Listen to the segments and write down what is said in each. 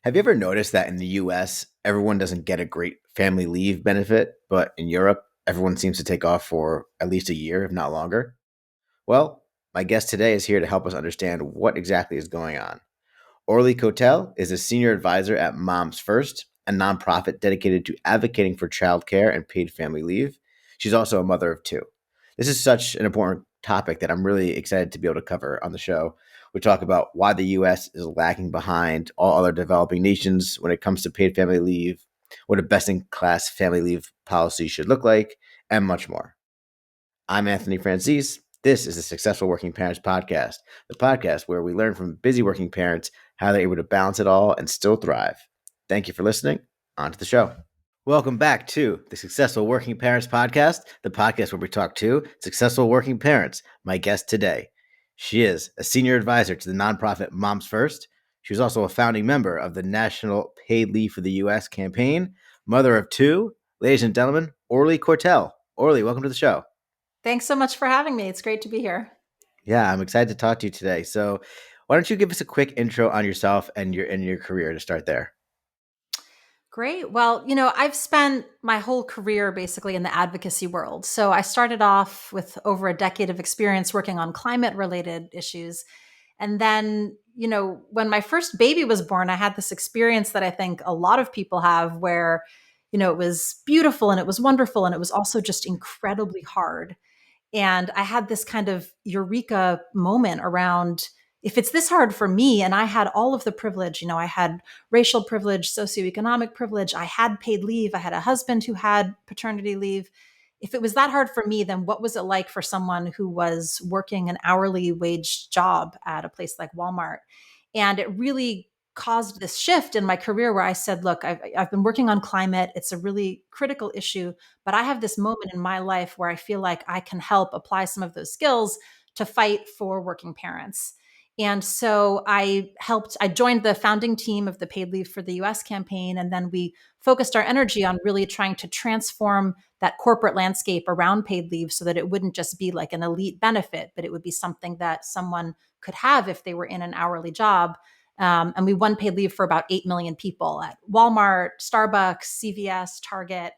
Have you ever noticed that in the US, everyone doesn't get a great family leave benefit, but in Europe, everyone seems to take off for at least a year, if not longer? Well, my guest today is here to help us understand what exactly is going on. Orli Cotel is a senior advisor at Moms First, a nonprofit dedicated to advocating for childcare and paid family leave. She's also a mother of two. This is such an important topic that I'm really excited to be able to cover on the show. We talk about why the US is lagging behind all other developing nations when it comes to paid family leave, what a best in class family leave policy should look like, and much more. I'm Anthony Francis. This is the Successful Working Parents Podcast, the podcast where we learn from busy working parents how they're able to balance it all and still thrive. Thank you for listening. On to the show. Welcome back to the Successful Working Parents Podcast, the podcast where we talk to successful working parents. My guest today, she is a senior advisor to the nonprofit Moms First. She was also a founding member of the National Paid Leave for the U.S. campaign, mother of two. Ladies and gentlemen, Orli Cotel. Orli, welcome to the show. Thanks so much for having me. It's great to be here. Yeah, I'm excited to talk to you today. So, why don't you give us a quick intro on yourself and your career to start there? Great. Well, I've spent my whole career basically in the advocacy world. So I started off with over a decade of experience working on climate related issues. And then, when my first baby was born, I had this experience that I think a lot of people have where, it was beautiful and it was wonderful and it was also just incredibly hard. And I had this kind of eureka moment around if it's this hard for me, and I had all of the privilege, I had racial privilege, socioeconomic privilege, I had paid leave, I had a husband who had paternity leave. If it was that hard for me, then what was it like for someone who was working an hourly wage job at a place like Walmart? And it really caused this shift in my career where I said, look, I've been working on climate. It's a really critical issue, but I have this moment in my life where I feel like I can help apply some of those skills to fight for working parents. And so I joined the founding team of the Paid Leave for the US campaign. And then we focused our energy on really trying to transform that corporate landscape around paid leave so that it wouldn't just be like an elite benefit, but it would be something that someone could have if they were in an hourly job. And we won paid leave for about 8 million people at Walmart, Starbucks, CVS, Target.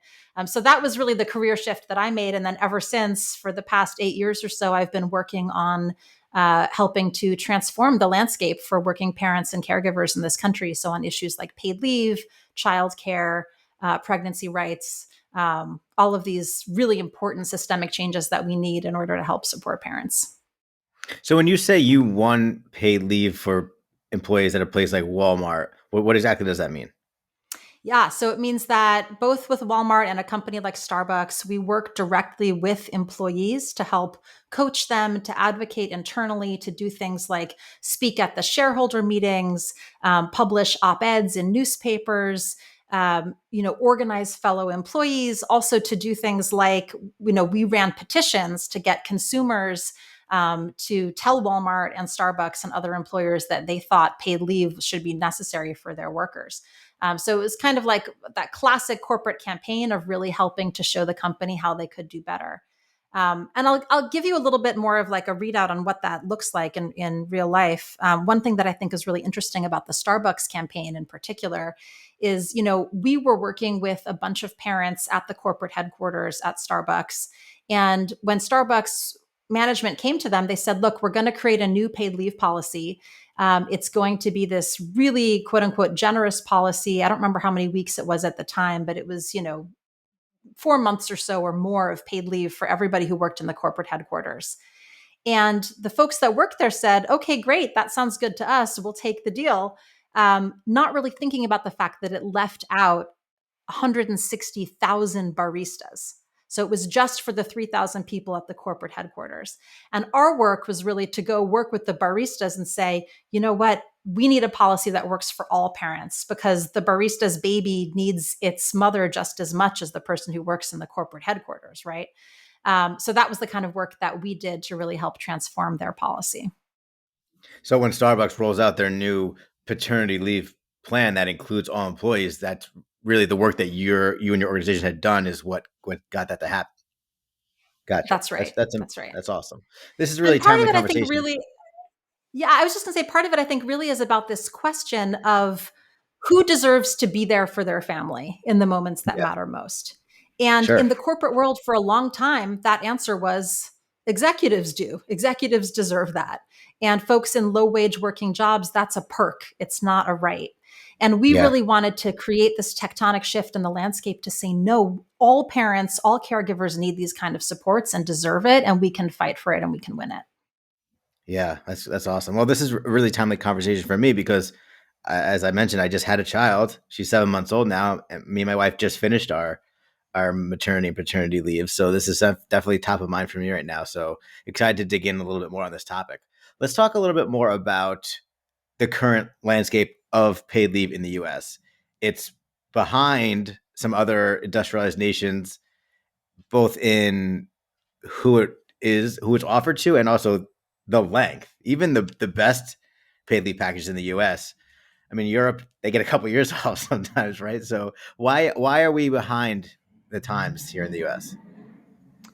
So that was really the career shift that I made. And then ever since, for the past 8 years or so, I've been working on helping to transform the landscape for working parents and caregivers in this country. So on issues like paid leave, childcare, pregnancy rights, all of these really important systemic changes that we need in order to help support parents. So, when you say you won paid leave for employees at a place like Walmart, what exactly does that mean? Yeah, so it means that both with Walmart and a company like Starbucks, we work directly with employees to help coach them, to advocate internally, to do things like speak at the shareholder meetings, publish op-eds in newspapers, organize fellow employees, also to do things like, we ran petitions to get consumers to tell Walmart and Starbucks and other employers that they thought paid leave should be necessary for their workers. So it was kind of like that classic corporate campaign of really helping to show the company how they could do better. And I'll give you a little bit more of like a readout on what that looks like in real life. One thing that I think is really interesting about the Starbucks campaign in particular is, we were working with a bunch of parents at the corporate headquarters at Starbucks. And when Starbucks management came to them, they said, look, we're going to create a new paid leave policy. It's going to be this really quote unquote generous policy. I don't remember how many weeks it was at the time, but it was, 4 months or so or more of paid leave for everybody who worked in the corporate headquarters. And the folks that worked there said, okay, great. That sounds good to us. We'll take the deal. Not really thinking about the fact that it left out 160,000 baristas. So it was just for the 3,000 people at the corporate headquarters. And our work was really to go work with the baristas and say, you know what, we need a policy that works for all parents because the barista's baby needs its mother just as much as the person who works in the corporate headquarters, right? So that was the kind of work that we did to really help transform their policy. So, when Starbucks rolls out their new paternity leave plan that includes all employees, that's really the work that you and your organization had done is what got that to happen. Gotcha. That's right. That's right. That's awesome. This is really and part timely of it, I conversation. think, really, yeah, I was just going to say part of it, I think, really is about this question of who deserves to be there for their family in the moments that Yeah. matter most? And Sure. in the corporate world for a long time, that answer was executives do. Executives deserve that. And folks in low wage working jobs, that's a perk. It's not a right. And we Yeah. really wanted to create this tectonic shift in the landscape to say, no, all parents, all caregivers need these kind of supports and deserve it. And we can fight for it and we can win it. Yeah, that's awesome. Well, this is a really timely conversation for me because, as I mentioned, I just had a child. She's 7 months old now, and me and my wife just finished our maternity and paternity leave. So this is definitely top of mind for me right now. So excited to dig in a little bit more on this topic. Let's talk a little bit more about the current landscape of paid leave in the U.S. It's behind some other industrialized nations, both in who it is, who it's offered to, and also the length. Even the best paid leave package in the U.S. I mean, Europe, they get a couple years off sometimes, right? So why are we behind the times here in the U.S.?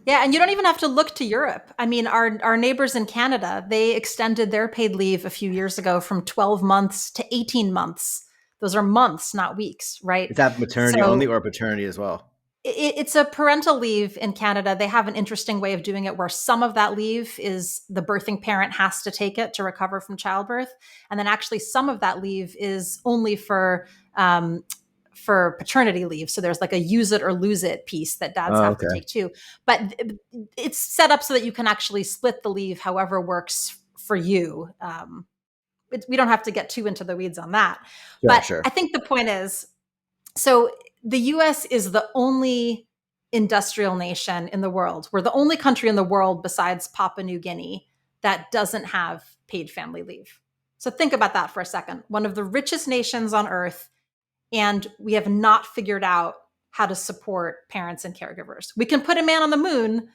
Yeah, and you don't even have to look to Europe. I mean, our neighbors in Canada, they extended their paid leave a few years ago from 12 months to 18 months. Those are months, not weeks, right? Is that maternity only So or paternity as well? it's a parental leave in Canada. They have an interesting way of doing it where some of that leave is the birthing parent has to take it to recover from childbirth. And then actually some of that leave is only for paternity leave. So there's like a use it or lose it piece that dads Oh, have to okay. take too. But it's set up so that you can actually split the leave however works for you. We don't have to get too into the weeds on that. Sure, But sure. I think the point is, so the US is the only industrial nation in the world. We're the only country in the world besides Papua New Guinea that doesn't have paid family leave. So think about that for a second. One of the richest nations on earth, and we have not figured out how to support parents and caregivers. We can put a man on the moon,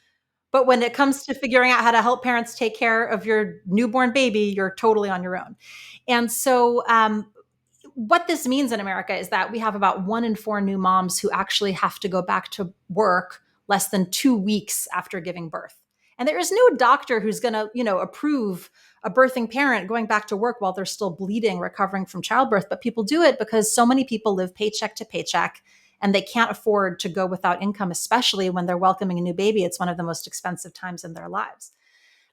but when it comes to figuring out how to help parents take care of your newborn baby, you're totally on your own. And so what this means in America is that we have about 1 in 4 new moms who actually have to go back to work less than 2 weeks after giving birth. And there is no doctor who's going to, approve a birthing parent going back to work while they're still bleeding, recovering from childbirth. But people do it because so many people live paycheck to paycheck and they can't afford to go without income, especially when they're welcoming a new baby. It's one of the most expensive times in their lives.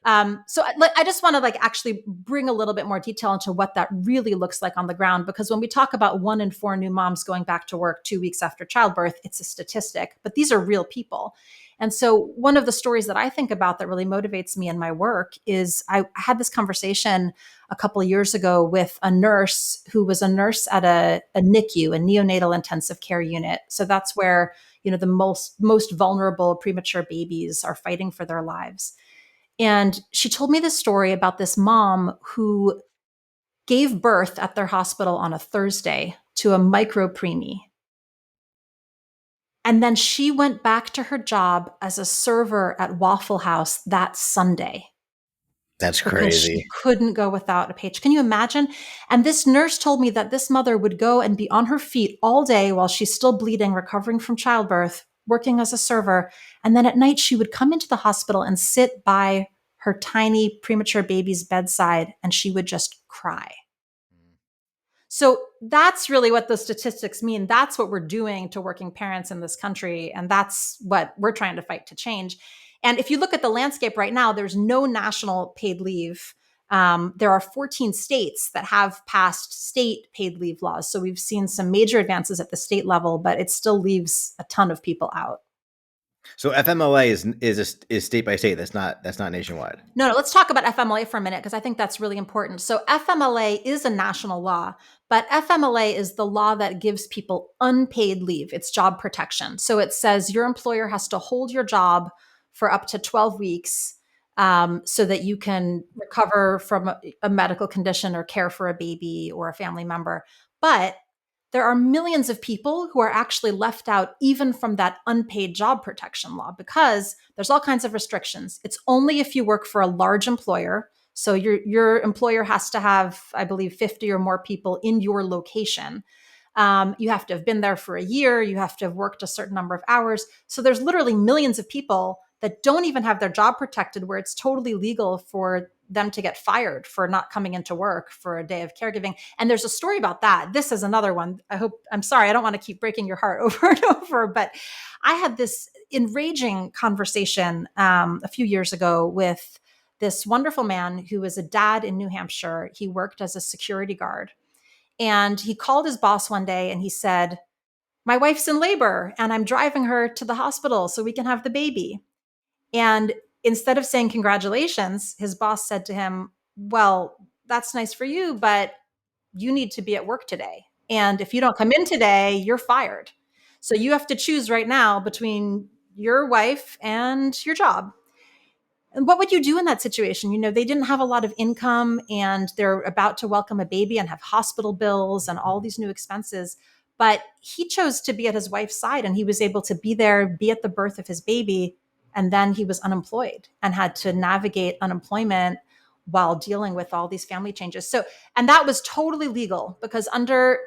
So I just want to actually bring a little bit more detail into what that really looks like on the ground, because when we talk about 1 in 4 new moms going back to work 2 weeks after childbirth, it's a statistic, but these are real people. And so one of the stories that I think about that really motivates me in my work is I had this conversation a couple of years ago with a nurse who was a nurse at a NICU, a neonatal intensive care unit. So that's where, the most vulnerable premature babies are fighting for their lives. And she told me this story about this mom who gave birth at their hospital on a Thursday to a micro preemie. And then she went back to her job as a server at Waffle House that Sunday That's because she crazy. couldn't go without a paycheck. Can you imagine? And this nurse told me that this mother would go and be on her feet all day while she's still bleeding, recovering from childbirth, working as a server. And then at night, she would come into the hospital and sit by her tiny premature baby's bedside and she would just cry. So that's really what those statistics mean. That's what we're doing to working parents in this country. And that's what we're trying to fight to change. And if you look at the landscape right now, there's no national paid leave. There are 14 states that have passed state paid leave laws. So we've seen some major advances at the state level, but it still leaves a ton of people out. So FMLA is state by state. That's not nationwide. No, let's talk about FMLA for a minute because I think that's really important. So FMLA is a national law, but FMLA is the law that gives people unpaid leave. It's job protection. So it says your employer has to hold your job for up to 12 weeks so that you can recover from a medical condition or care for a baby or a family member. But there are millions of people who are actually left out even from that unpaid job protection law because there's all kinds of restrictions. It's only if you work for a large employer. So your employer has to have, I believe, 50 or more people in your location. You have to have been there for a year. You have to have worked a certain number of hours. So there's literally millions of people that don't even have their job protected, where it's totally legal for them to get fired for not coming into work for a day of caregiving. And there's a story about that. This is another one. I'm sorry, I don't want to keep breaking your heart over and over, but I had this enraging conversation a few years ago with this wonderful man who was a dad in New Hampshire. He worked as a security guard. And he called his boss one day and he said, "My wife's in labor and I'm driving her to the hospital so we can have the baby." And instead of saying congratulations, his boss said to him, "Well, that's nice for you, but you need to be at work today. And if you don't come in today, you're fired. So you have to choose right now between your wife and your job." And what would you do in that situation? They didn't have a lot of income and they're about to welcome a baby and have hospital bills and all these new expenses. But he chose to be at his wife's side and he was able to be there, be at the birth of his baby. And then he was unemployed and had to navigate unemployment while dealing with all these family changes. So, and that was totally legal because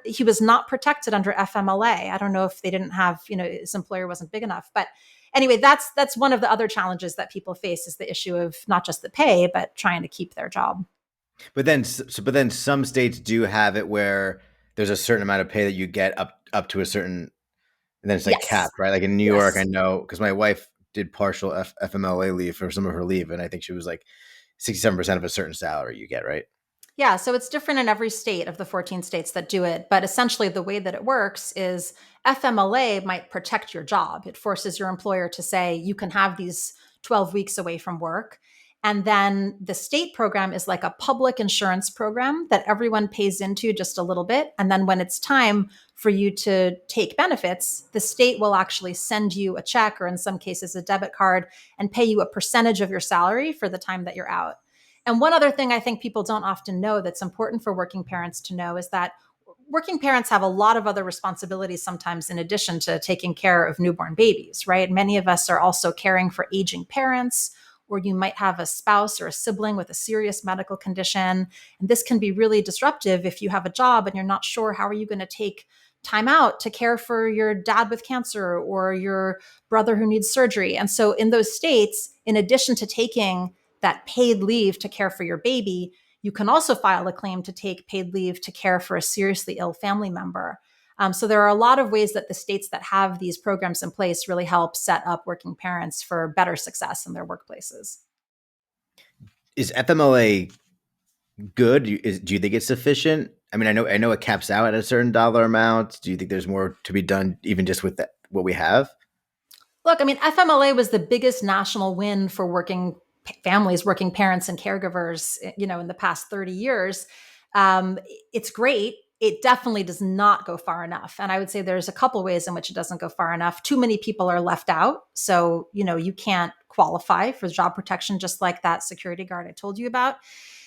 he was not protected under FMLA. I don't know if they didn't have, his employer wasn't big enough, but anyway, that's one of the other challenges that people face is the issue of not just the pay, but trying to keep their job. But then some states do have it where there's a certain amount of pay that you get up to a certain, and then it's like Yes. capped, right? Like in New York, I Yes. know because my wife did partial FMLA leave for some of her leave, and I think she was like 67% of a certain salary you get, right? Yeah, so it's different in every state of the 14 states that do it. But essentially, the way that it works is FMLA might protect your job. It forces your employer to say you can have these 12 weeks away from work. And then the state program is like a public insurance program that everyone pays into just a little bit. And then when it's time for you to take benefits, the state will actually send you a check or, in some cases, a debit card and pay you a percentage of your salary for the time that you're out. And one other thing I think people don't often know that's important for working parents to know is that working parents have a lot of other responsibilities sometimes in addition to taking care of newborn babies, right? Many of us are also caring for aging parents, or you might have a spouse or a sibling with a serious medical condition. And this can be really disruptive if you have a job and you're not sure how are you going to take time out to care for your dad with cancer or your brother who needs surgery. And so in those states, in addition to taking that paid leave to care for your baby, you can also file a claim to take paid leave to care for a seriously ill family member. So there are a lot of ways that the states that have these programs in place really help set up working parents for better success in their workplaces. Is FMLA good? Do you think it's sufficient? I mean, I know it caps out at a certain dollar amount. Do you think there's more to be done, even just with what we have? Look, I mean, FMLA was the biggest national win for working families, working parents, and caregivers, in the past 30 years. Um, it's great. It definitely does not go far enough. And I would say there's a couple ways in which it doesn't go far enough. Too many people are left out. So, you can't qualify for job protection, just like that security guard I told you about.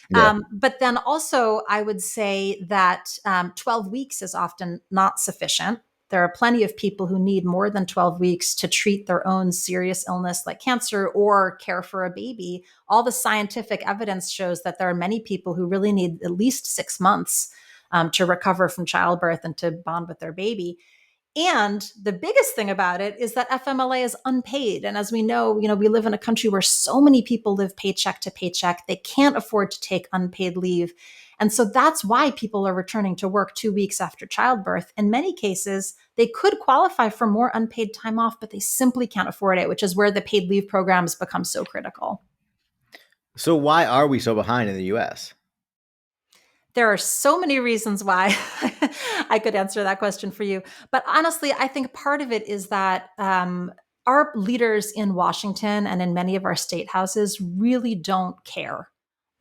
Yeah. But then also, I would say that 12 weeks is often not sufficient. There are plenty of people who need more than 12 weeks to treat their own serious illness like cancer or care for a baby. All the scientific evidence shows that there are many people who really need at least 6 months to recover from childbirth and to bond with their baby. And the biggest thing about it is that FMLA is unpaid. And as we know, we live in a country where so many people live paycheck to paycheck. They can't afford to take unpaid leave. And so that's why people are returning to work 2 weeks after childbirth. In many cases, they could qualify for more unpaid time off, but they simply can't afford it, which is where the paid leave programs become so critical. So why are we so behind in the U.S.? There are so many reasons why I could answer that question for you. But honestly, I think part of it is that our leaders in Washington and in many of our state houses really don't care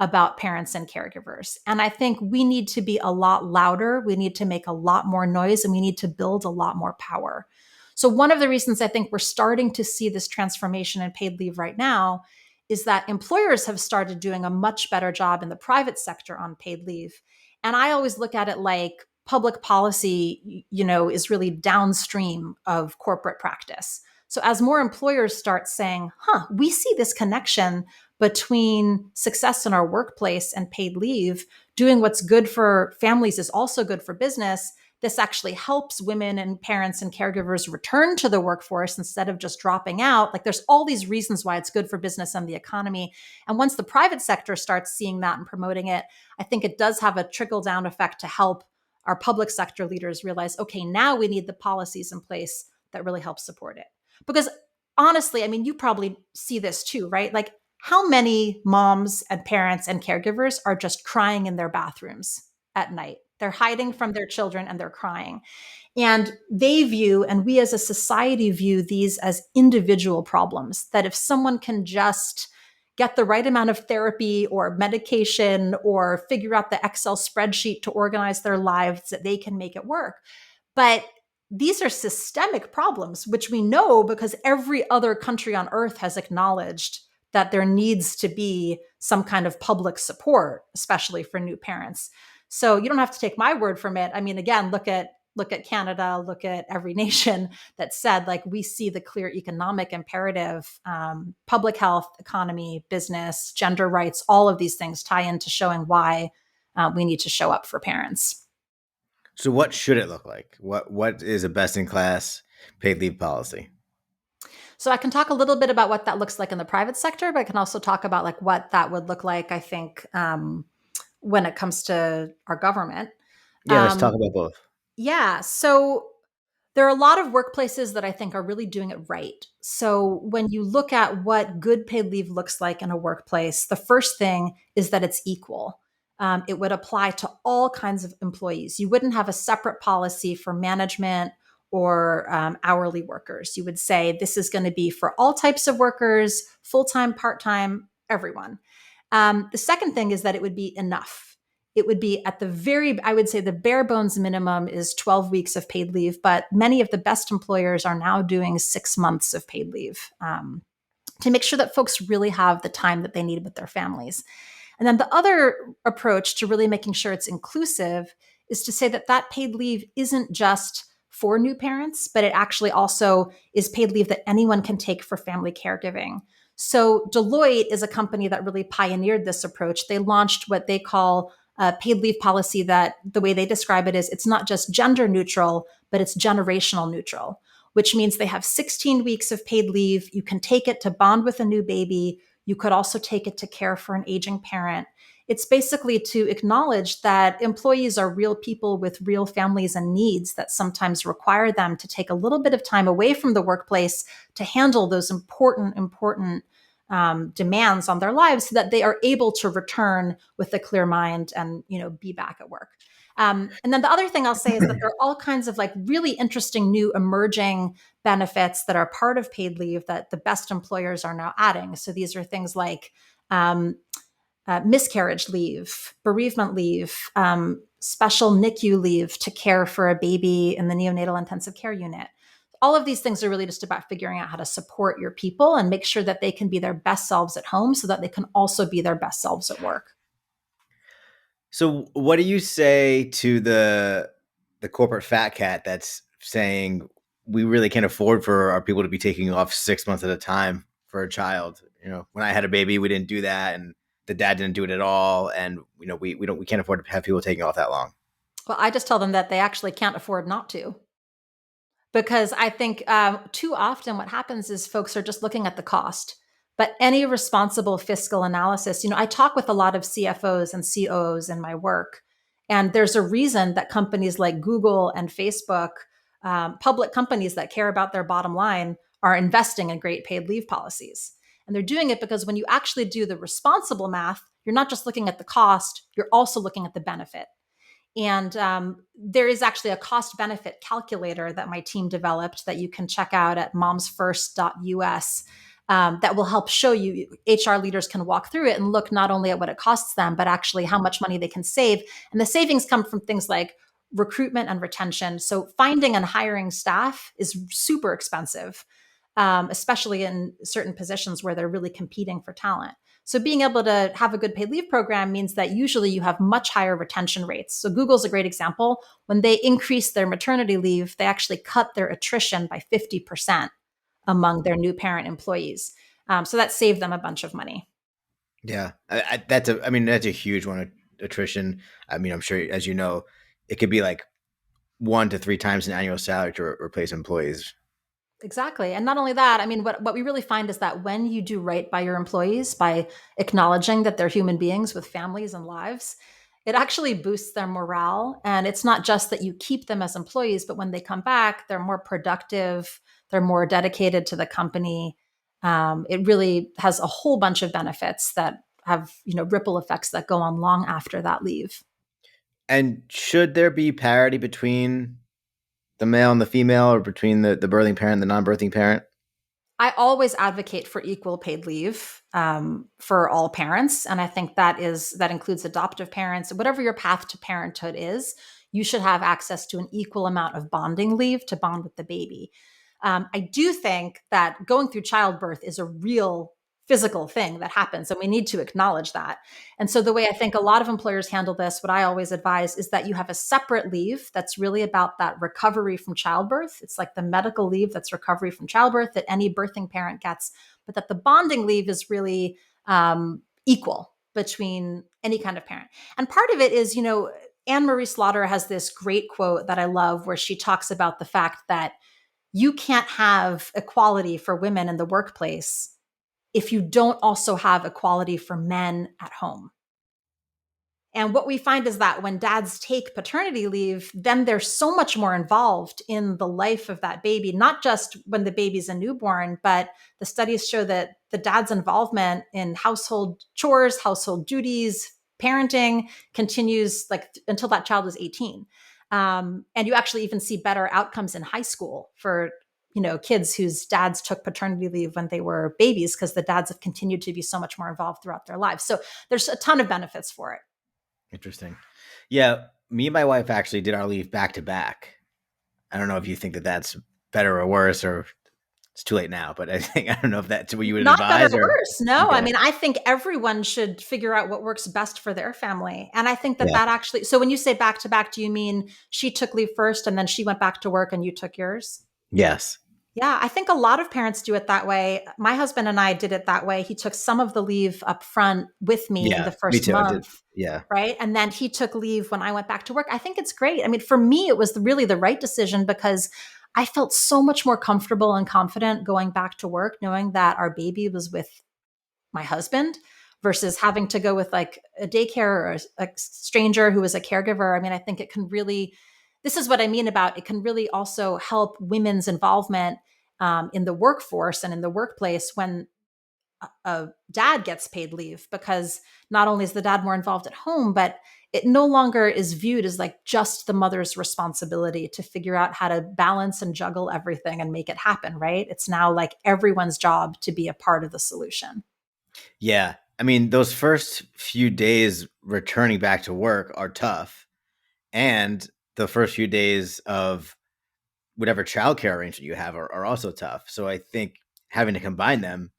about parents and caregivers. And I think we need to be a lot louder. We need to make a lot more noise and we need to build a lot more power. So, one of the reasons I think we're starting to see this transformation in paid leave right now is that employers have started doing a much better job in the private sector on paid leave. And I always look at it like public policy, is really downstream of corporate practice. So as more employers start saying, we see this connection between success in our workplace and paid leave, doing what's good for families is also good for business, This actually helps women and parents and caregivers return to the workforce instead of just dropping out. Like there's all these reasons why it's good for business and the economy. And once the private sector starts seeing that and promoting it, I think it does have a trickle down effect to help our public sector leaders realize, okay, now we need the policies in place that really help support it. Because honestly, I mean, you probably see this too, right? Like how many moms and parents and caregivers are just crying in their bathrooms at night? They're hiding from their children and they're crying. And they view, and we as a society view these as individual problems, that if someone can just get the right amount of therapy or medication or figure out the Excel spreadsheet to organize their lives, that they can make it work. But these are systemic problems, which we know because every other country on earth has acknowledged that there needs to be some kind of public support, especially for new parents. So you don't have to take my word from it. I mean, again, look at Canada, look at every nation that said, like, we see the clear economic imperative, public health, economy, business, gender rights, all of these things tie into showing why we need to show up for parents. So what should it look like? What is a best in class paid leave policy? So I can talk a little bit about what that looks like in the private sector, but I can also talk about like what that would look like, I think, when it comes to our government. Yeah, let's talk Um, about both. yeah. So there are a lot of workplaces that I think are really doing it right. So when you look at what good paid leave looks like in a workplace, the first thing is that it's equal. It would apply to all kinds of employees. You wouldn't have a separate policy for management or hourly workers. You would say this is going to be for all types of workers, full time, part time, everyone. The second thing is that it would be enough. It would be at the very, I would say the bare bones minimum is 12 weeks of paid leave, but many of the best employers are now doing 6 months of paid leave to make sure that folks really have the time that they need with their families. And then the other approach to really making sure it's inclusive is to say that that paid leave isn't just for new parents, but it actually also is paid leave that anyone can take for family caregiving. So Deloitte is a company that really pioneered this approach. They launched what they call a paid leave policy that the way they describe it is it's not just gender neutral, but it's generational neutral, which means they have 16 weeks of paid leave. You can take it to bond with a new baby. You could also take it to care for an aging parent. It's basically to acknowledge that employees are real people with real families and needs that sometimes require them to take a little bit of time away from the workplace to handle those important demands on their lives so that they are able to return with a clear mind and be back at work. And then the other thing I'll say is that there are all kinds of like really interesting new emerging benefits that are part of paid leave that the best employers are now adding. So these are things like miscarriage leave, bereavement leave, special NICU leave to care for a baby in the neonatal intensive care unit. All of these things are really just about figuring out how to support your people and make sure that they can be their best selves at home so that they can also be their best selves at work. So what do you say to the corporate fat cat that's saying we really can't afford for our people to be taking off 6 months at a time for a child? You know, when I had a baby, we didn't do that, and the dad didn't do it at all, and we can't afford to have people taking off that long. Well, I just tell them that they actually can't afford not to. Because I think too often what happens is folks are just looking at the cost. But any responsible fiscal analysis, I talk with a lot of CFOs and COOs in my work. And there's a reason that companies like Google and Facebook, public companies that care about their bottom line, are investing in great paid leave policies. And they're doing it because when you actually do the responsible math, you're not just looking at the cost, you're also looking at the benefit. And there is actually a cost benefit calculator that my team developed that you can check out at momsfirst.us that will help show you. HR leaders can walk through it and look not only at what it costs them, but actually how much money they can save. And the savings come from things like recruitment and retention. So finding and hiring staff is super expensive, especially in certain positions where they're really competing for talent. So being able to have a good paid leave program means that usually you have much higher retention rates. So Google's a great example. When they increased their maternity leave, they actually cut their attrition by 50% among their new parent employees. So that saved them a bunch of money. Yeah, that's a huge one. Attrition. I mean, I'm sure, as you know, it could be like 1 to 3 times an annual salary to replace employees. Exactly. And not only that, I mean, what we really find is that when you do right by your employees, by acknowledging that they're human beings with families and lives, it actually boosts their morale. And it's not just that you keep them as employees, but when they come back, they're more productive, they're more dedicated to the company. It really has a whole bunch of benefits that have, ripple effects that go on long after that leave. And should there be parity between the male and the female, or between the birthing parent and the non-birthing parent? I always advocate for equal paid leave for all parents, and I think that includes adoptive parents. Whatever your path to parenthood is, you should have access to an equal amount of bonding leave to bond with the baby. I do think that going through childbirth is a real physical thing that happens, and we need to acknowledge that. And so, the way I think a lot of employers handle this, what I always advise is that you have a separate leave that's really about that recovery from childbirth. It's like the medical leave that's recovery from childbirth that any birthing parent gets, but that the bonding leave is really equal between any kind of parent. And part of it is, Anne Marie Slaughter has this great quote that I love where she talks about the fact that you can't have equality for women in the workplace if you don't also have equality for men at home. And what we find is that when dads take paternity leave, then they're so much more involved in the life of that baby, not just when the baby's a newborn, but the studies show that the dad's involvement in household chores, household duties, parenting continues like until that child is 18. And you actually even see better outcomes in high school for kids whose dads took paternity leave when they were babies because the dads have continued to be so much more involved throughout their lives. So there's a ton of benefits for it. Interesting. Yeah, me and my wife actually did our leave back to back. I don't know if you think that that's better or worse, or it's too late now. But I don't know if that's what you would Not better advise, or or worse. No, I okay. mean, I think everyone should figure out what works best for their family. And I think that Yeah. that actually, so when you say back to back, do you mean she took leave first and then she went back to work and you took yours? Yes. Yeah, I think a lot of parents do it that way. My husband and I did it that way. He took some of the leave up front with me in Yeah. the Me first too. I did. month, Yeah. right? And then he took leave when I went back to work. I think it's great. I mean, for me, it was really the right decision because I felt so much more comfortable and confident going back to work, knowing that our baby was with my husband versus having to go with like a daycare or a stranger who is a caregiver. I mean, I think it can really, this is what I mean about it can really also help women's involvement in the workforce and in the workplace when a dad gets paid leave, because not only is the dad more involved at home, but it no longer is viewed as like just the mother's responsibility to figure out how to balance and juggle everything and make it happen, right? It's now like everyone's job to be a part of the solution. Yeah. I mean, those first few days returning back to work are tough, and the first few days of whatever childcare arrangement you have are also tough. So I think having to combine them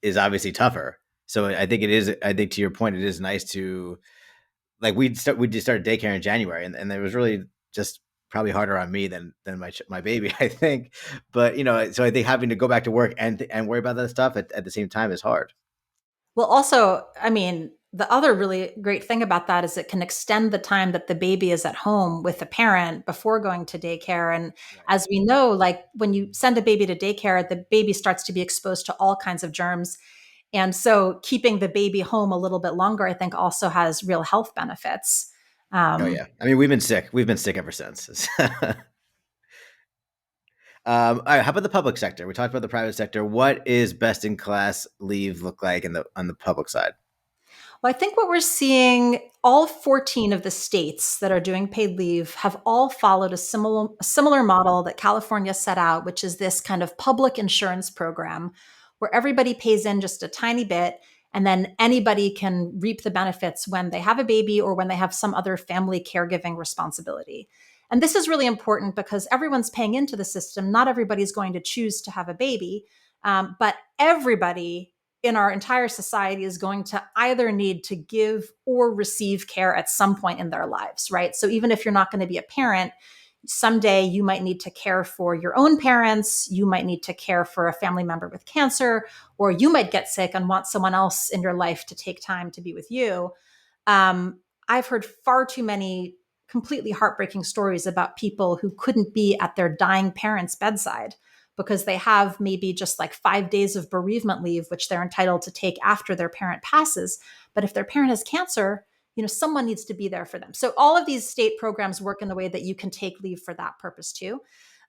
is obviously tougher. So I think it is. I think to your point, it is nice to, like, we just started daycare in January, and it was really just probably harder on me than my baby, I think. But so I think having to go back to work and worry about that stuff at the same time is hard. Well, also, I mean, the other really great thing about that is it can extend the time that the baby is at home with the parent before going to daycare. And Right. as we know, like when you send a baby to daycare, the baby starts to be exposed to all kinds of germs. And so keeping the baby home a little bit longer, I think also has real health benefits. Oh Um, yeah. I mean, we've been sick. We've been sick ever since. All right, how about the public sector? We talked about the private sector. What is best in class leave look like in the on the public side? Well, I think what we're seeing, all 14 of the states that are doing paid leave have all followed a similar model that California set out, which is this kind of public insurance program where everybody pays in just a tiny bit and then anybody can reap the benefits when they have a baby or when they have some other family caregiving responsibility. And this is really important because everyone's paying into the system. Not everybody's going to choose to have a baby, but everybody in our entire society is going to either need to give or receive care at some point in their lives, right? So even if you're not going to be a parent, someday you might need to care for your own parents, you might need to care for a family member with cancer, or you might get sick and want someone else in your life to take time to be with you. I've heard far too many completely heartbreaking stories about people who couldn't be at their dying parents' bedside because they have maybe just like 5 days of bereavement leave, which they're entitled to take after their parent passes. But if their parent has cancer, someone needs to be there for them. So all of these state programs work in a way that you can take leave for that purpose too.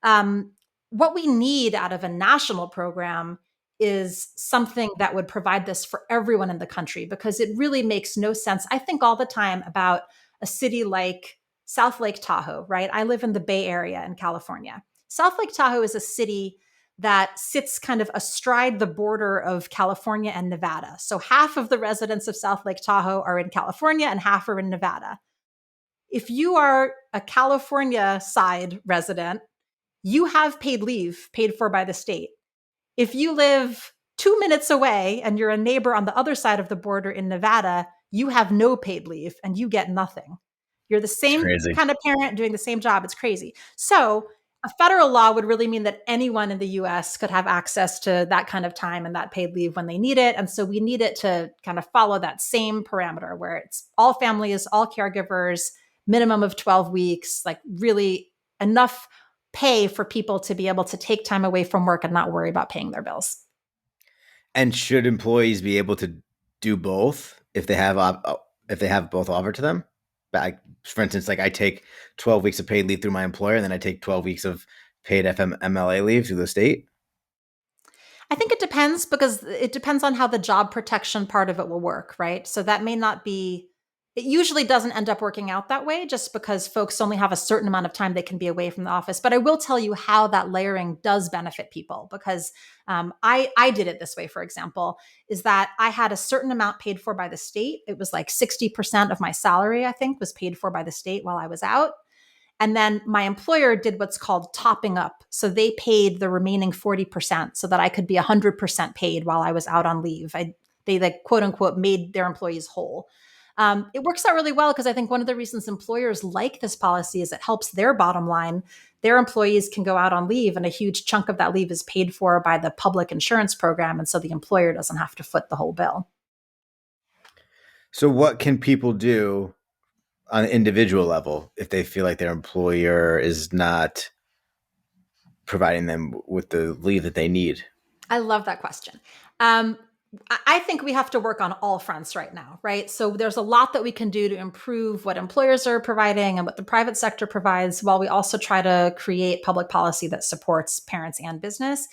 Um, what we need out of a national program is something that would provide this for everyone in the country, because it really makes no sense. I think all the time about a city like South Lake Tahoe, right? I live in the Bay Area in California. South Lake Tahoe is a city that sits kind of astride the border of California and Nevada. So half of the residents of South Lake Tahoe are in California and half are in Nevada. If you are a California side resident, you have paid leave paid for by the state. If you live 2 minutes away and you're a neighbor on the other side of the border in Nevada, you have no paid leave and you get nothing. You're the It's same crazy. kind of parent doing the same job. It's crazy. So, a federal law would really mean that anyone in the US could have access to that kind of time and that paid leave when they need it. And so we need it to kind of follow that same parameter where it's all families, all caregivers, minimum of 12 weeks, like really enough pay for people to be able to take time away from work and not worry about paying their bills. And should employees be able to do both if they have both offered to them? For instance, like I take 12 weeks of paid leave through my employer, and then I take 12 weeks of paid FMLA leave through the state. I think it depends, because it depends on how the job protection part of it will work, right? So that may not be, it usually doesn't end up working out that way just because folks only have a certain amount of time they can be away from the office. But I will tell you how that layering does benefit people, because I did it this way, for example, is that I had a certain amount paid for by the state. It was like 60% of my salary, I think, was paid for by the state while I was out. And then my employer did what's called topping up. So they paid the remaining 40% so that I could be 100% paid while I was out on leave. They like quote unquote made their employees whole. It works out really well because I think one of the reasons employers like this policy is it helps their bottom line. Their employees can go out on leave and a huge chunk of that leave is paid for by the public insurance program. And so the employer doesn't have to foot the whole bill. So, what can people do on an individual level if they feel like their employer is not providing them with the leave that they need? I love that question. Um, I think we have to work on all fronts right now, right? So there's a lot that we can do to improve what employers are providing and what the private sector provides, while we also try to create public policy that supports parents and business.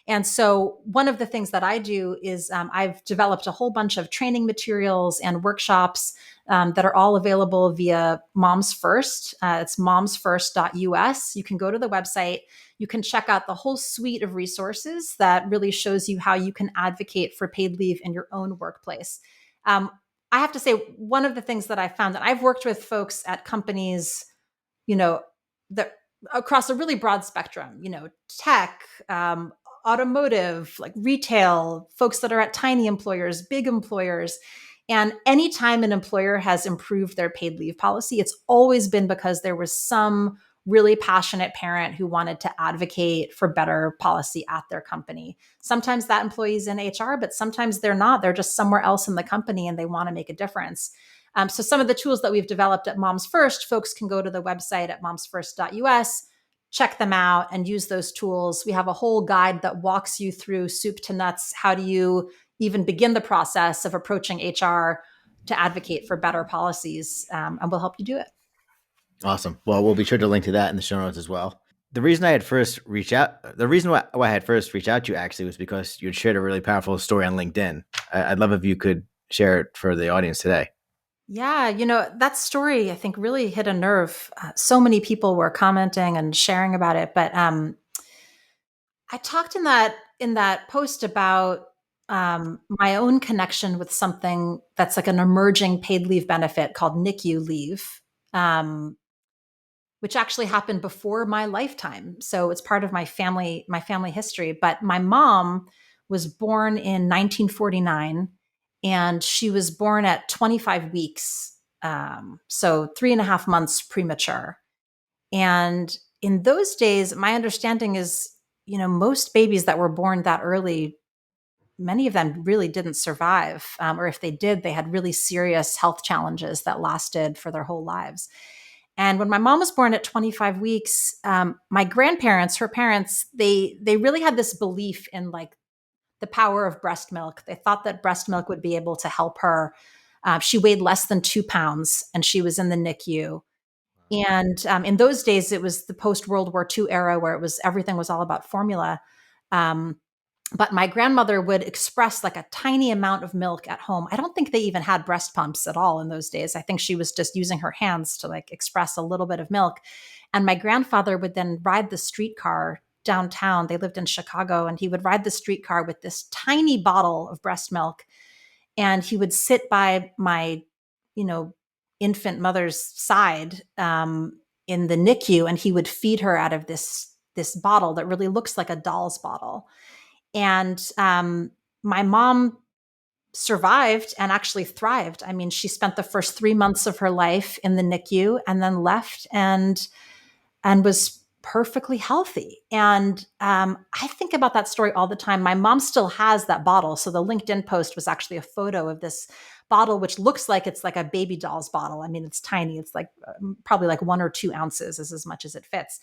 And so one of the things that I do is I've developed a whole bunch of training materials and workshops that are all available via Moms First. It's momsfirst.us. You can go to the website. You can check out the whole suite of resources that really shows you how you can advocate for paid leave in your own workplace. I have to say, one of the things that I found, that I've worked with folks at companies, that across a really broad spectrum, tech, automotive, like retail, folks that are at tiny employers, big employers. And anytime an employer has improved their paid leave policy, it's always been because there was some really passionate parent who wanted to advocate for better policy at their company. Sometimes that employee is in HR, but sometimes they're not. They're just somewhere else in the company and they want to make a difference. So some of the tools that we've developed at Moms First, folks can go to the website at momsfirst.us, check them out and use those tools. We have a whole guide that walks you through soup to nuts. How do you even begin the process of approaching HR to advocate for better policies? And we'll help you do it. Awesome. Well, we'll be sure to link to that in the show notes as well. The reason I had first reached out, the reason why I had first reached out to you actually was because you had shared a really powerful story on LinkedIn. I'd love if you could share it for the audience today. Yeah, that story I think really hit a nerve. So many people were commenting and sharing about it, but I talked in that post about my own connection with something that's like an emerging paid leave benefit called NICU leave, um, which actually happened before my lifetime. So it's part of my family history. But my mom was born in 1949, and she was born at 25 weeks, so 3.5 months premature. And in those days, my understanding is, most babies that were born that early, many of them really didn't survive. Or if they did, they had really serious health challenges that lasted for their whole lives. And when my mom was born at 25 weeks, my grandparents, her parents, they really had this belief in like the power of breast milk. They thought that breast milk would be able to help her. She weighed less than 2 pounds, and she was in the NICU. And in those days, it was the post World War II era where it was everything was all about formula. Um, but my grandmother would express like a tiny amount of milk at home. I don't think they even had breast pumps at all in those days. I think she was just using her hands to like express a little bit of milk. And my grandfather would then ride the streetcar downtown. They lived in Chicago, and he would ride the streetcar with this tiny bottle of breast milk. And he would sit by my, you know, infant mother's side in the NICU, and he would feed her out of this bottle that really looks like a doll's bottle. And my mom survived and actually thrived. I mean, she spent the first 3 months of her life in the NICU and then left and was perfectly healthy. And I think about that story all the time. My mom still has that bottle. So the LinkedIn post was actually a photo of this bottle, which looks like it's like a baby doll's bottle. I mean, it's tiny. It's like probably like 1 or 2 ounces is as much as it fits.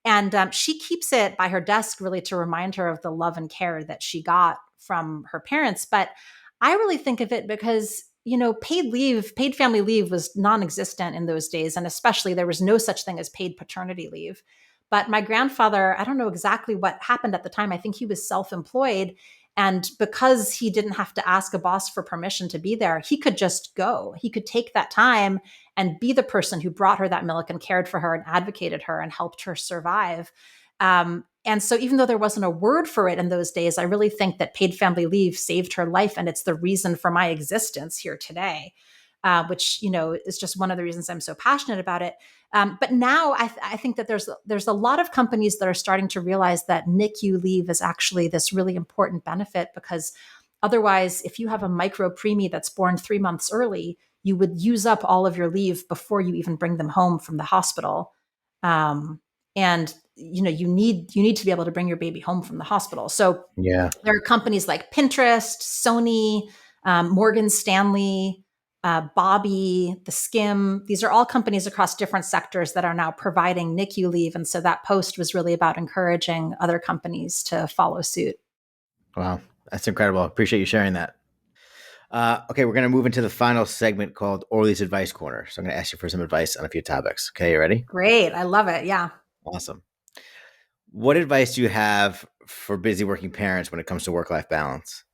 And she keeps it by her desk really to remind her of the love and care that she got from her parents. But I really think of it because, you know, paid leave, paid family leave was non existent in those days. And especially there was no such thing as paid paternity leave. But my grandfather, I don't know exactly what happened at the time. I think he was self employed. And because he didn't have to ask a boss for permission to be there, he could just go. He could take that time and be the person who brought her that milk and cared for her and advocated her and helped her survive. And so, even though there wasn't a word for it in those days, I really think that paid family leave saved her life, and it's the reason for my existence here today. Which, you know, is just one of the reasons I'm so passionate about it. But now I think that there's a lot of companies that are starting to realize that NICU leave is actually this really important benefit, because otherwise, if you have a micro preemie that's born 3 months early, you would use up all of your leave before you even bring them home from the hospital. And you know, you need to be able to bring your baby home from the hospital. So Yeah. there are companies like Pinterest, Sony, Morgan Stanley, Bobby, the Skim. These are all companies across different sectors that are now providing NICU leave. And so that post was really about encouraging other companies to follow suit. Wow. That's incredible. Appreciate you sharing that. Okay, we're going to move into the final segment called Orly's Advice Corner. So I'm going to ask you for some advice on a few topics. Okay, you ready? Great. I love it. Yeah. Awesome. What advice do you have for busy working parents when it comes to work life balance?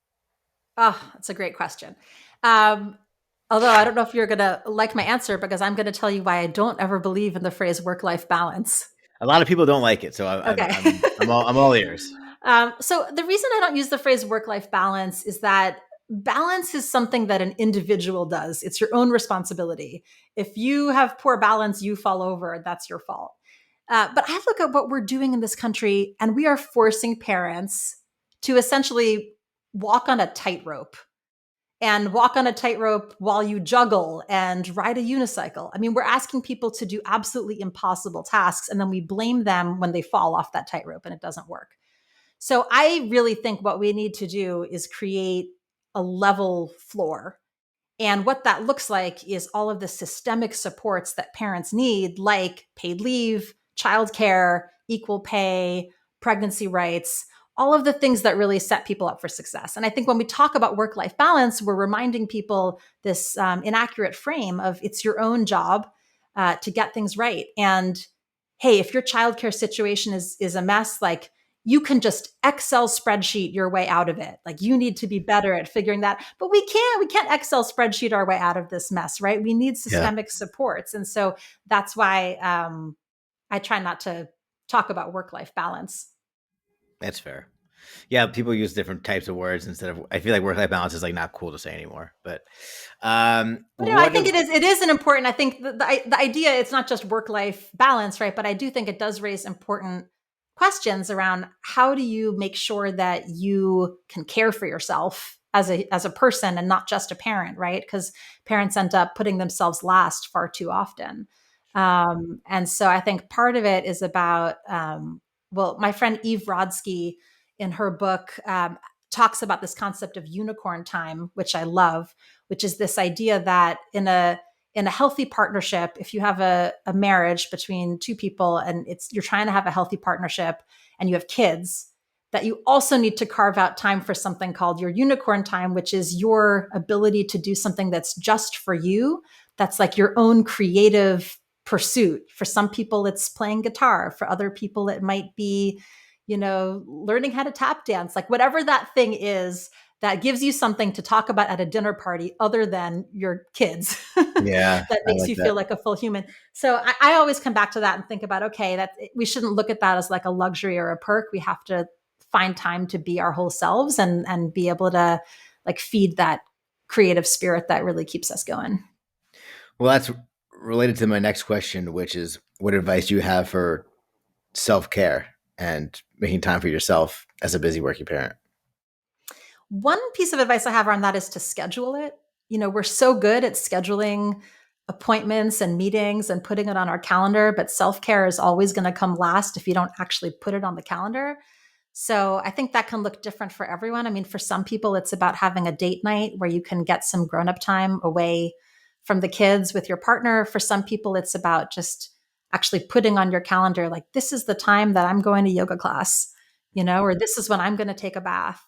Oh, that's a great question. Um, Although I don't know if you're going to like my answer, because I'm going to tell you why I don't ever believe in the phrase work life balance. A lot of people don't like it, so Okay. I'm all ears. So the reason I don't use the phrase work life balance is that balance is something that an individual does. It's your own responsibility. If you have poor balance, you fall over, that's your fault. But I look at what we're doing in this country, and we are forcing parents to essentially walk on a tightrope, and walk on a tightrope while you juggle and ride a unicycle. I mean, we're asking people to do absolutely impossible tasks, and then we blame them when they fall off that tightrope and it doesn't work. So I really think what we need to do is create a level floor. And what that looks like is all of the systemic supports that parents need, like paid leave, childcare, equal pay, pregnancy rights, all of the things that really set people up for success. And I think when we talk about work life balance, we're reminding people this inaccurate frame of it's your own job to get things right. And hey, if your childcare situation is a mess, like you can just Excel spreadsheet your way out of it. Like you need to be better at figuring that. But we can't Excel spreadsheet our way out of this mess, right? We need Yeah, systemic supports. And so that's why I try not to talk about work life balance. that's fair. Yeah, people use different types of words instead of. I feel like work life balance is like not cool to say anymore. But But you know, I what? think it is an important. I think the idea, it's not just work life balance, right? But I do think it does raise important questions around how do you make sure that you can care for yourself as a person and not just a parent, right? Because parents end up putting themselves last far too often. And so I think part of it is about well, my friend Eve Rodsky in her book talks about this concept of unicorn time, which I love, which is this idea that in a healthy partnership, if you have a marriage between two people and you're trying to have a healthy partnership and you have kids, that you also need to carve out time for something called your unicorn time, which is your ability to do something that's just for you. That's like your own creative pursuit. For some people, it's playing guitar. For other people, it might be, learning how to tap dance, like whatever that thing is that gives you something to talk about at a dinner party other than your kids Yeah, that I makes like you that. feel like a full human. So I always come back to that and think about, okay, that we shouldn't look at that as like a luxury or a perk. We have to find time to be our whole selves and be able to like feed that creative spirit that really keeps us going. Well, that's related to my next question, which is what advice do you have for self care and making time for yourself as a busy working parent? One piece of advice I have around that is to schedule it. We're so good at scheduling appointments and meetings and putting it on our calendar, but self care is always going to come last if you don't actually put it on the calendar. So I think that can look different for everyone. I mean, for some people, it's about having a date night where you can get some grown up time away from the kids with your partner. For some people, it's about just actually putting on your calendar, like, this is the time that I'm going to yoga class, or this is when I'm going to take a bath.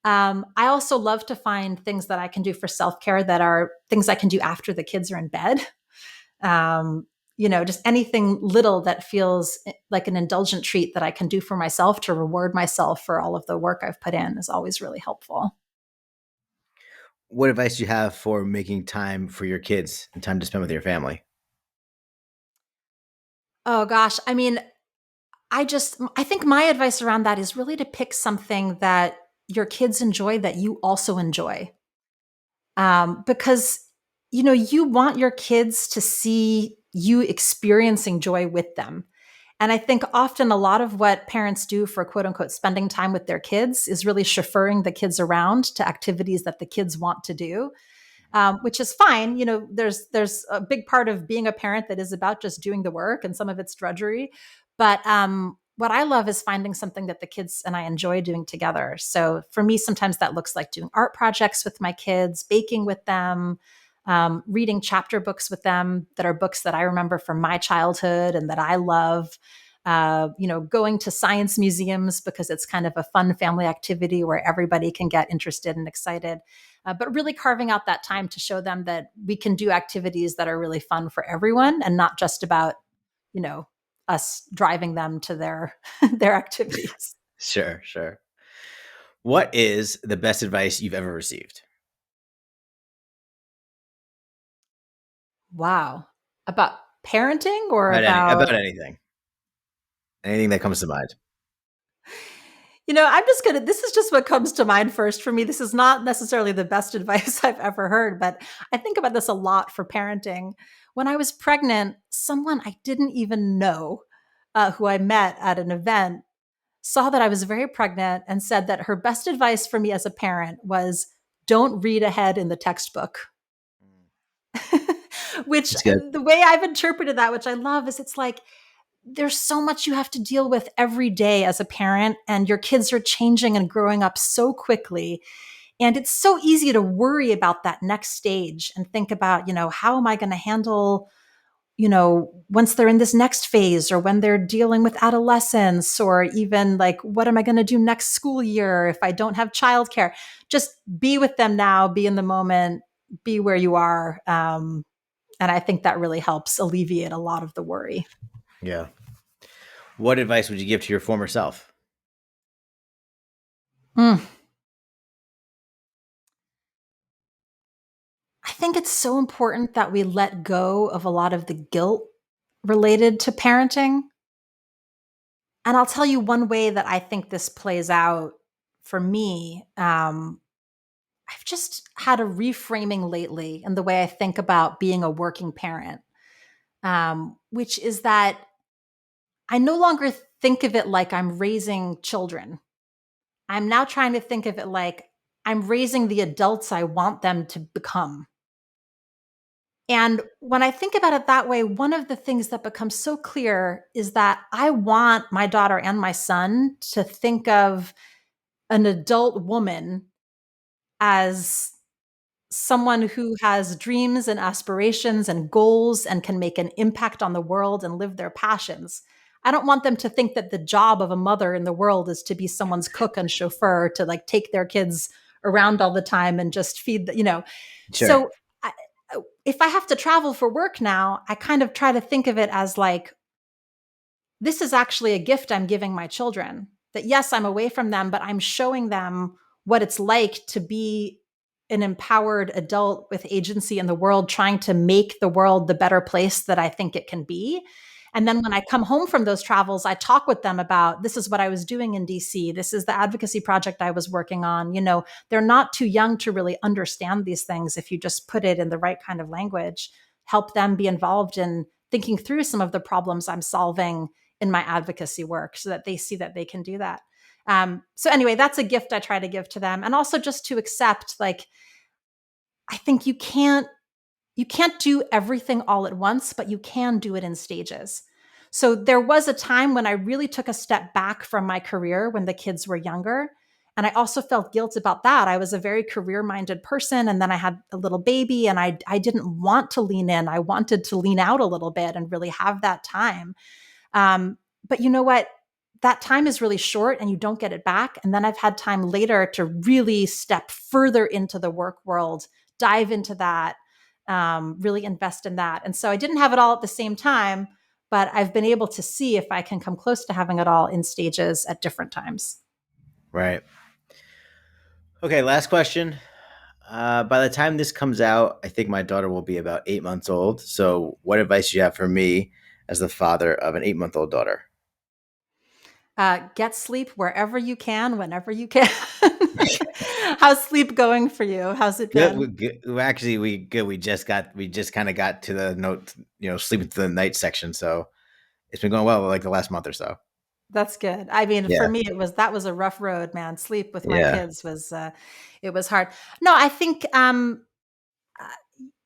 I also love to find things that I can do for self care that are things I can do after the kids are in bed. Um, just anything little that feels like an indulgent treat that I can do for myself to reward myself for all of the work I've put in is always really helpful. What advice do you have for making time for your kids and time to spend with your family? Oh gosh. I mean, I think my advice around that is really to pick something that your kids enjoy that you also enjoy. Because, you want your kids to see you experiencing joy with them. And I think often a lot of what parents do for quote unquote spending time with their kids is really chauffeuring the kids around to activities that the kids want to do, which is fine. There's a big part of being a parent that is about just doing the work, and some of it's drudgery. But what I love is finding something that the kids and I enjoy doing together. So for me, sometimes that looks like doing art projects with my kids, baking with them, reading chapter books with them that are books that I remember from my childhood and that I love. Going to science museums because it's kind of a fun family activity where everybody can get interested and excited. But really carving out that time to show them that we can do activities that are really fun for everyone and not just about, you know, us driving them to their their activities. Sure, sure. What is the best advice you've ever received? Wow. About parenting or About about anything. Anything that comes to mind. I'm just going to, this is just what comes to mind first for me. This is not necessarily the best advice I've ever heard, but I think about this a lot for parenting. When I was pregnant, someone I didn't even know, who I met at an event, saw that I was very pregnant and said that her best advice for me as a parent was don't read ahead in the textbook. Which That's good. the way I've interpreted that, which I love, is it's like, there's so much you have to deal with every day as a parent, and your kids are changing and growing up so quickly. And it's so easy to worry about that next stage and think about, how am I going to handle, once they're in this next phase or when they're dealing with adolescence, or even like, what am I going to do next school year if I don't have childcare? Just be with them now, be in the moment, be where you are. And I think that really helps alleviate a lot of the worry. Yeah. What advice would you give to your former self? Mm. I think it's so important that we let go of a lot of the guilt related to parenting. And I'll tell you one way that I think this plays out for me. I've just had a reframing lately in the way I think about being a working parent, which is that I no longer think of it like I'm raising children. I'm now trying to think of it like I'm raising the adults I want them to become. And when I think about it that way, one of the things that becomes so clear is that I want my daughter and my son to think of an adult woman as someone who has dreams and aspirations and goals and can make an impact on the world and live their passions. I don't want them to think that the job of a mother in the world is to be someone's cook and chauffeur, to like take their kids around all the time and just feed the. Sure. So I, if I have to travel for work now, I kind of try to think of it as like, this is actually a gift I'm giving my children. That yes, I'm away from them, but I'm showing them what it's like to be an empowered adult with agency in the world, trying to make the world the better place that I think it can be. And then when I come home from those travels, I talk with them about, this is what I was doing in DC. This is the advocacy project I was working on. They're not too young to really understand these things if you just put it in the right kind of language, help them be involved in thinking through some of the problems I'm solving in my advocacy work so that they see that they can do that. So anyway, that's a gift I try to give to them. And also just to accept, like, I think you can't do everything all at once, but you can do it in stages. So there was a time when I really took a step back from my career when the kids were younger. And I also felt guilt about that. I was a very career minded person. And then I had a little baby and I didn't want to lean in. I wanted to lean out a little bit and really have that time. But you know what? That time is really short and you don't get it back. And then I've had time later to really step further into the work world, dive into that, really invest in that. And so I didn't have it all at the same time, but I've been able to see if I can come close to having it all in stages at different times. Right. Okay, last question. By the time this comes out, I think my daughter will be about 8 months old. So, what advice do you have for me as the father of an 8-month-old daughter? Get sleep wherever you can, whenever you can. How's sleep going for you? How's it Good. been? Actually, we good. We just kind of got to the note, sleeping through the night section. So it's been going well, like the last month or so. That's good. I mean, for Yeah. me, that was a rough road, man. Sleep with my Yeah. kids was it was hard. No, I think uh,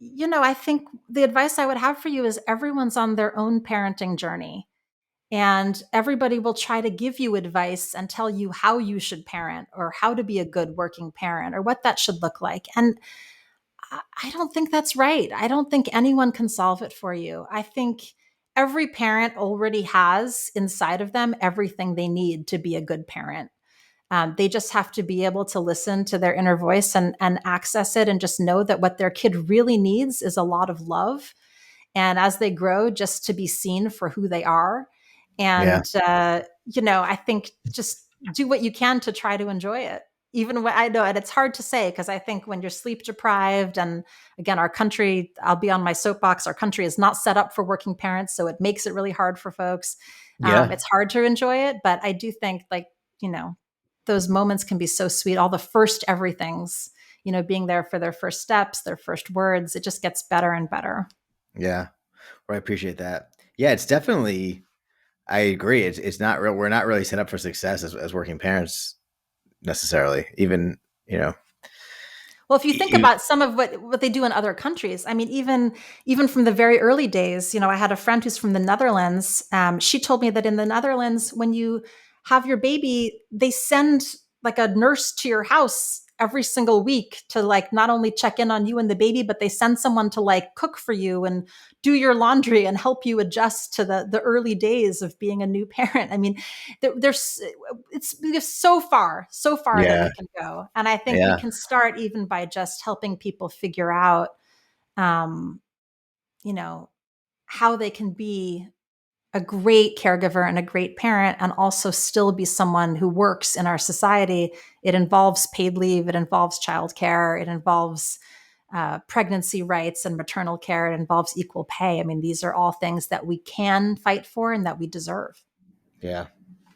I think the advice I would have for you is everyone's on their own parenting journey, and everybody will try to give you advice and tell you how you should parent or how to be a good working parent or what that should look like. And I don't think that's right. I don't think anyone can solve it for you. I think every parent already has inside of them everything they need to be a good parent. They just have to be able to listen to their inner voice and access it and just know that what their kid really needs is a lot of love. And as they grow, just to be seen for who they are. Yeah. And, I think just do what you can to try to enjoy it. Even when I know, and it's hard to say because I think when you're sleep deprived, and again, our country, I'll be on my soapbox, our country is not set up for working parents. So it makes it really hard for folks. Yeah. It's hard to enjoy it. But I do think, like, you know, those moments can be so sweet. All the first everythings, being there for their first steps, their first words, it just gets better and better. Yeah. Well, I appreciate that. Yeah, it's definitely. I agree. It's not real. We're not really set up for success as working parents necessarily. Even you know. Well, if you think Even, about some of what they do in other countries, I mean, even from the very early days, I had a friend who's from the Netherlands. She told me that in the Netherlands, when you have your baby, they send like a nurse to your house every single week to like not only check in on you and the baby, but they send someone to like cook for you and do your laundry and help you adjust to the early days of being a new parent. I mean, there's it's so far that yeah. we can go, and I think we Yeah. can start even by just helping people figure out um you know how they can be a great caregiver and a great parent and also still be someone who works in our society. It involves paid leave, it involves childcare, it involves pregnancy rights and maternal care, it involves equal pay. I mean, these are all things that we can fight for and that we deserve. Yeah.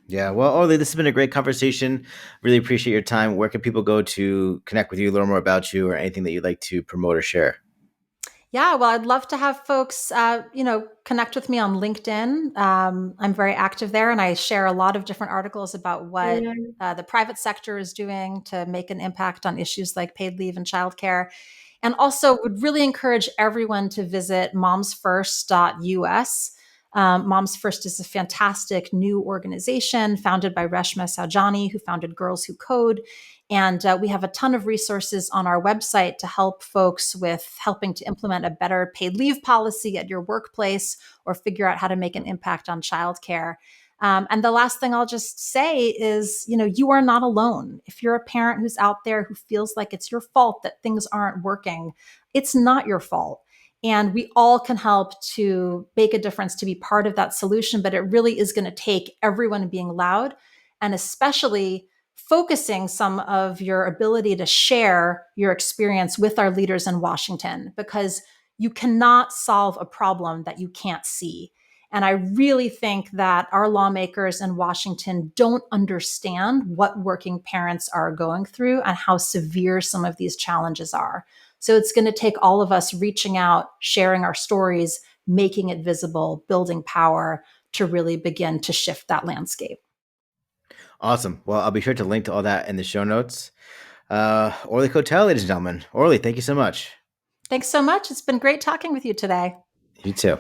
Yeah. Well, Orly, this has been a great conversation. Really appreciate your time. Where can people go to connect with you, learn more about you, or anything that you'd like to promote or share? Yeah, well, I'd love to have folks, connect with me on LinkedIn. I'm very active there, and I share a lot of different articles about what the private sector is doing to make an impact on issues like paid leave and childcare. And also, would really encourage everyone to visit momsfirst.us. Moms First is a fantastic new organization founded by Reshma Saujani, who founded Girls Who Code. And we have a ton of resources on our website to help folks with helping to implement a better paid leave policy at your workplace or figure out how to make an impact on childcare. And the last thing I'll just say is, you are not alone. If you're a parent who's out there who feels like it's your fault that things aren't working, it's not your fault. And we all can help to make a difference to be part of that solution. But it really is going to take everyone being loud and especially focusing some of your ability to share your experience with our leaders in Washington, because you cannot solve a problem that you can't see. And I really think that our lawmakers in Washington don't understand what working parents are going through and how severe some of these challenges are. So it's going to take all of us reaching out, sharing our stories, making it visible, building power to really begin to shift that landscape. Awesome. Well, I'll be sure to link to all that in the show notes. Orli Cotel, ladies and gentlemen. Orli, thank you so much. Thanks so much. It's been great talking with you today. You too.